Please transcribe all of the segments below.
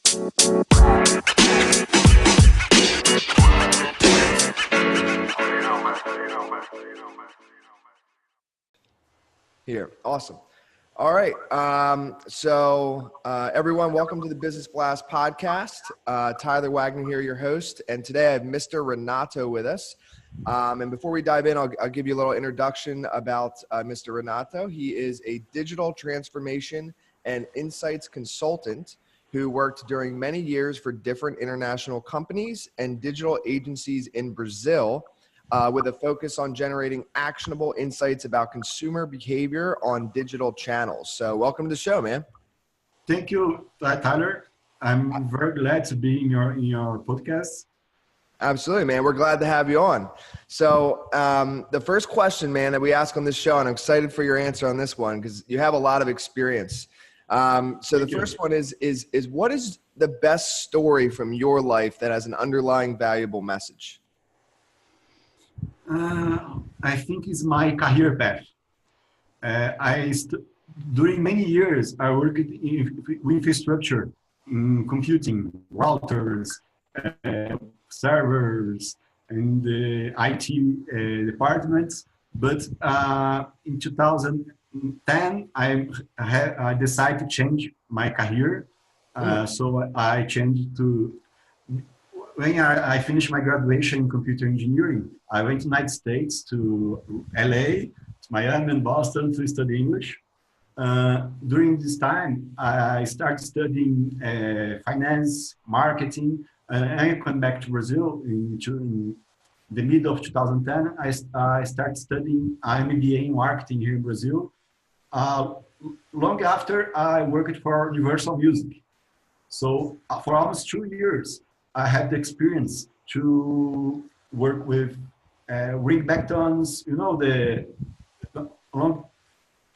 Here. Awesome. All right. Everyone, welcome to the Business Blast podcast. Tyler Wagner here, your host. And today I have Mr. Renato with us. And before we dive in, I'll give you a little introduction about Mr. Renato. He is a digital transformation and insights consultant who worked during many years for different international companies and digital agencies in Brazil, with a focus on generating actionable insights about consumer behavior on digital channels. So welcome to the show, man. Thank you, Tyler. I'm very glad to be in your podcast. Absolutely, man. We're glad to have you on. So the first question, man, that we ask on this show, and I'm excited for your answer on this one because you have a lot of experience. First one is what is the best story from your life that has an underlying valuable message? I think it's my career path. During many years, I worked in infrastructure, in computing, routers, servers, and the IT departments. But in 2010, I decided to change my career. So I changed to. When I finished my graduation in computer engineering, I went to the United States, to LA, to Miami and Boston to study English. During this time, I started studying finance, marketing, and I came back to Brazil in the middle of 2010. I started studying MBA in marketing here in Brazil. Long after, I worked for Universal Music. So for almost 2 years, I had the experience to work with ringtones. You know,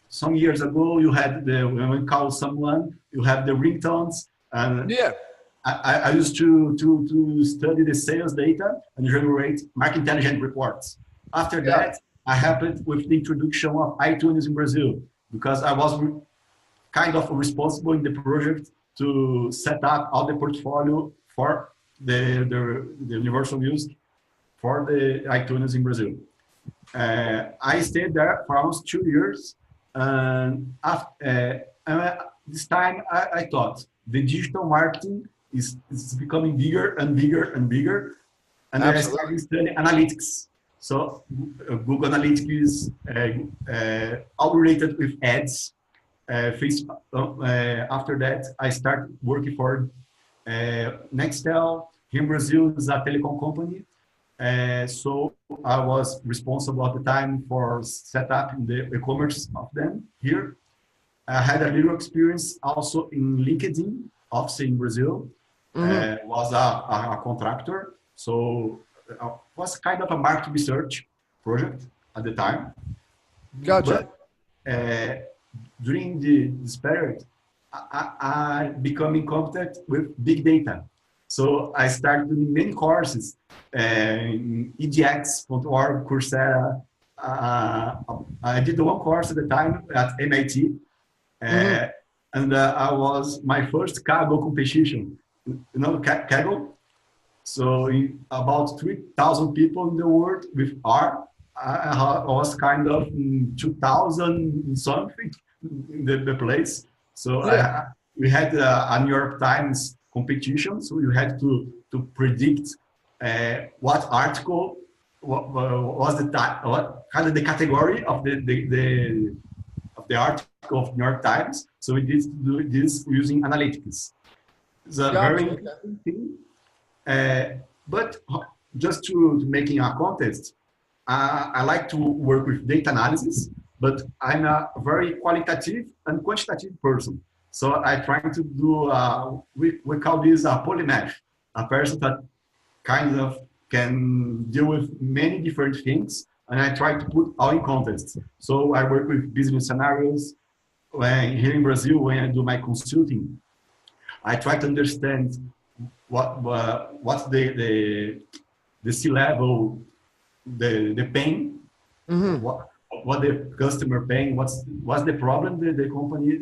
some years ago, you had when we call someone, you have the ringtones. And yeah, I used to study the sales data and generate market intelligence reports. After that, I happened with the introduction of iTunes in Brazil because I was kind of responsible in the project to set up all the portfolio for the Universal Music for the iTunes in Brazil. I stayed there for almost 2 years, and this time I thought the digital marketing is becoming bigger and bigger and bigger, and I started studying analytics. So Google Analytics is all related with ads. After that, I started working for Nextel. Here in Brazil is a telecom company. So I was responsible at the time for setup the e-commerce of them here. I had a little experience also in LinkedIn office in Brazil. Was a contractor. So it was kind of a market research project at the time. Gotcha. But, during this period, I becoming competent with big data. So I started doing many courses, edX.org, Coursera. I did one course at the time at MIT, and I was my first Kaggle competition. You know Kaggle? So about 3,000 people in the world with R. I was kind of 2,000 something in the place. So we had a New York Times competition. So you had to predict what article was what kind of the category of the article of New York Times. So we did do this using analytics. It's a very interesting thing. But just to making a contest, I like to work with data analysis, but I'm a very qualitative and quantitative person. So I try to do, we call this a polymath, a person that kind of can deal with many different things, and I try to put all in context. So I work with business scenarios. Here in Brazil, when I do my consulting, I try to understand what's the C-level, the pain, what the customer pain, what's the problem the company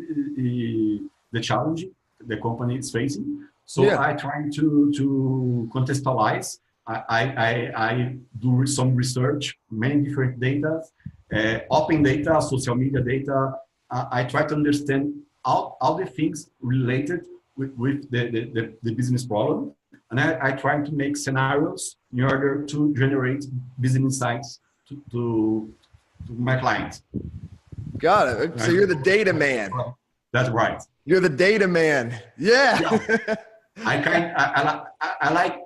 the challenge, the company is facing. So I try to contextualize. I do some research, many different data, open data, social media data. I try to understand all the things related with the business problem. And I try to make scenarios in order to generate business insights to my clients. Got it. So you're the data man. That's right. You're the data man. Yeah. I like,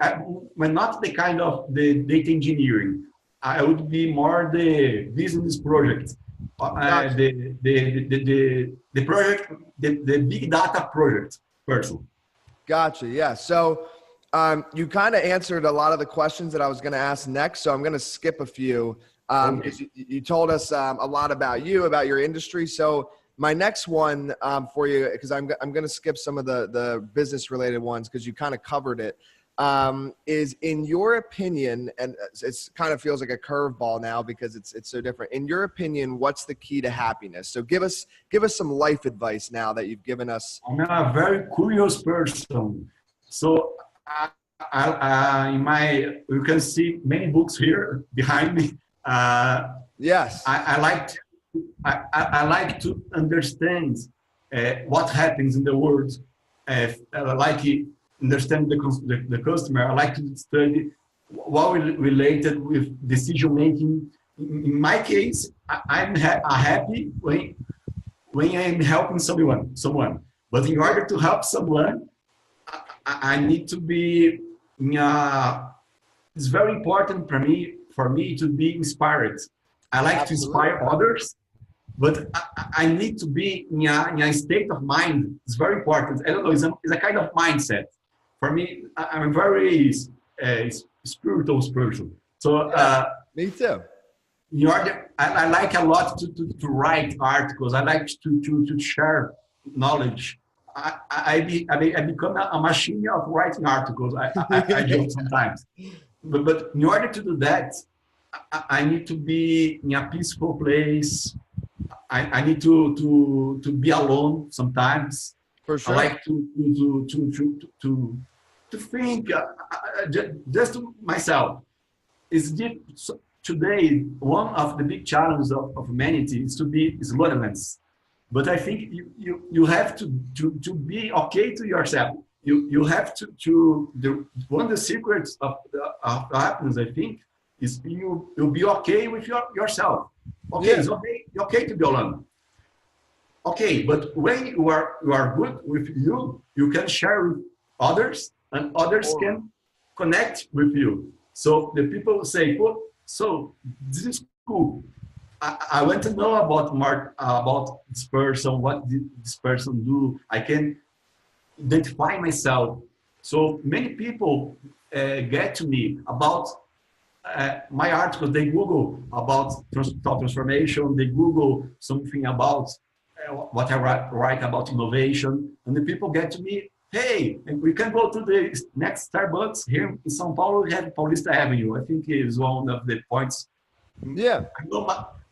but not the kind of the data engineering. I would be more the business project, Gotcha. the project, the big data project person. Gotcha. Yeah. So you kind of answered a lot of the questions that I was going to ask next. So I'm going to skip a few because you told us a lot about you, about your industry. So my next one for you, because I'm going to skip some of the business related ones because you kind of covered it, is in your opinion, and it's kind of feels like a curveball now because it's so different. In your opinion, what's the key to happiness? So give us some life advice now that you've given us. I'm a very curious person. So you can see many books here behind me. Yes. I like to understand what happens in the world. I like to understand the customer. I like to study what related with decision making. In my case, I'm happy when I'm helping someone. But in order to help someone, I need to be. It's very important for me to be inspired. I like to inspire others. But I need to be in a state of mind. It's very important. I don't know, it's a kind of mindset. For me, I'm a very spiritual person. So me too. I like a lot to write articles. I like to share knowledge. I become a machine of writing articles. I joke sometimes. But in order to do that, I need to be in a peaceful place. I need to be alone sometimes. For sure. I like to think just to myself. Today, one of the big challenges of humanity is loneliness. But I think you have to be okay to yourself. You have one of the secrets of happiness, I think, is you'll be okay with yourself. Okay, it's okay. It's okay to be alone. Okay, but when you are good with you can share with others, and others can connect with you. So the people say, "Oh, so this is cool. I want to know about this person. What did this person do? I can identify myself." So many people get to me about. My articles, they Google about thought transformation, they Google something about what I write about innovation, and the people get to me, hey, we can go to the next Starbucks here in São Paulo. We have Paulista Avenue. I think is one of the points. Yeah.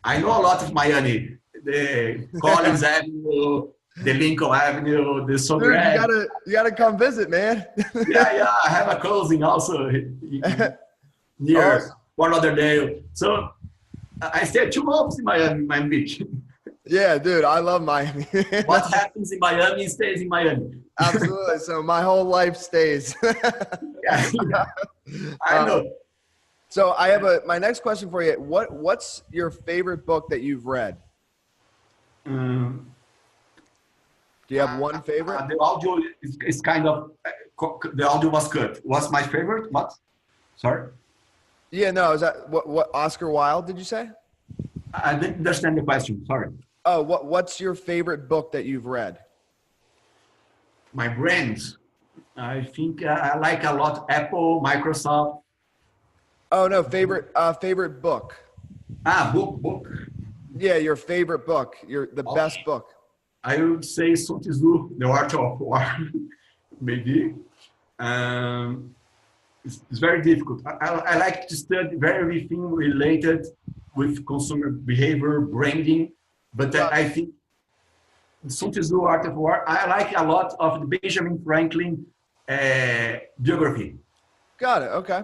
I know a lot of Miami, the Collins Avenue, the Lincoln Avenue, the Sober Avenue. You gotta come visit, man. yeah, I have a cousin also. Near Fort Lauderdale. So I stayed 2 months in Miami Beach. Yeah, dude, I love Miami. What happens in Miami stays in Miami. Absolutely. So my whole life stays. Yeah. I know. So I have my next question for you. What's your favorite book that you've read? Do you have one favorite? The audio is kind of the audio was cut. What's my favorite? What? Sorry. Yeah, no, is that what Oscar Wilde did you say? I didn't understand the question. Sorry. Oh, what's your favorite book that you've read? My brands. I think I like a lot Apple, Microsoft. Oh no, favorite book. Book. Yeah, your favorite book. The best book. I would say Sun Tzu, The Art of War. Maybe. It's very difficult. I like to study everything related with consumer behavior, branding, but I think Sun Tzu, Art of War. I like a lot of the Benjamin Franklin biography. Got it. Okay.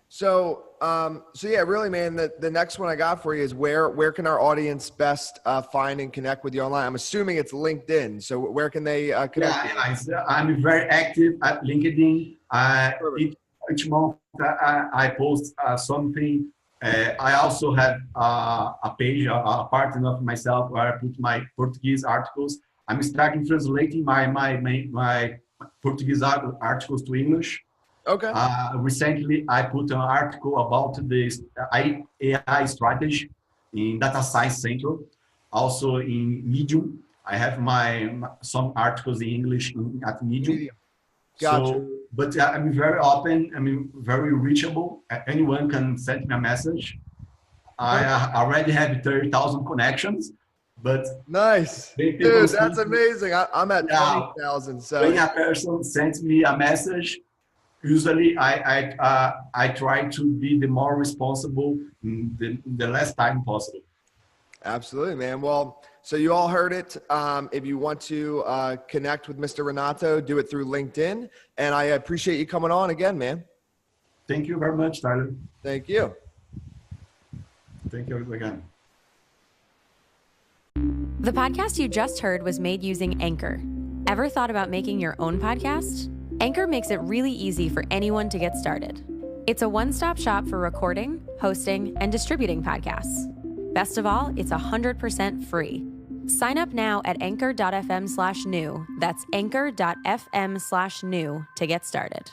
So, so yeah, really, man, the next one I got for you is where can our audience best find and connect with you online? I'm assuming it's LinkedIn. So where can they connect with you? I'm very active at LinkedIn. Each month I post something. I also have a page, a part of myself where I put my Portuguese articles. I'm starting translating my Portuguese articles to English. Okay. Recently, I put an article about this AI strategy in Data Science Central, also in Medium. I have some articles in English at Medium. Gotcha. So, but I'm very open. I'm very reachable. Anyone can send me a message. I already have 30,000 connections, but nice, dude. That's amazing. I'm at 20,000. So when a person sends me a message, usually I try to be the more responsible in the less time possible. Absolutely, man. Well, so you all heard it. If you want to connect with Mr. Renato, do it through LinkedIn. And I appreciate you coming on again, man. Thank you very much, Tyler. Thank you. Thank you again. The podcast you just heard was made using Anchor. Ever thought about making your own podcast? Anchor makes it really easy for anyone to get started. It's a one-stop shop for recording, hosting, and distributing podcasts. Best of all, it's 100% free. Sign up now at anchor.fm/new. That's anchor.fm/new to get started.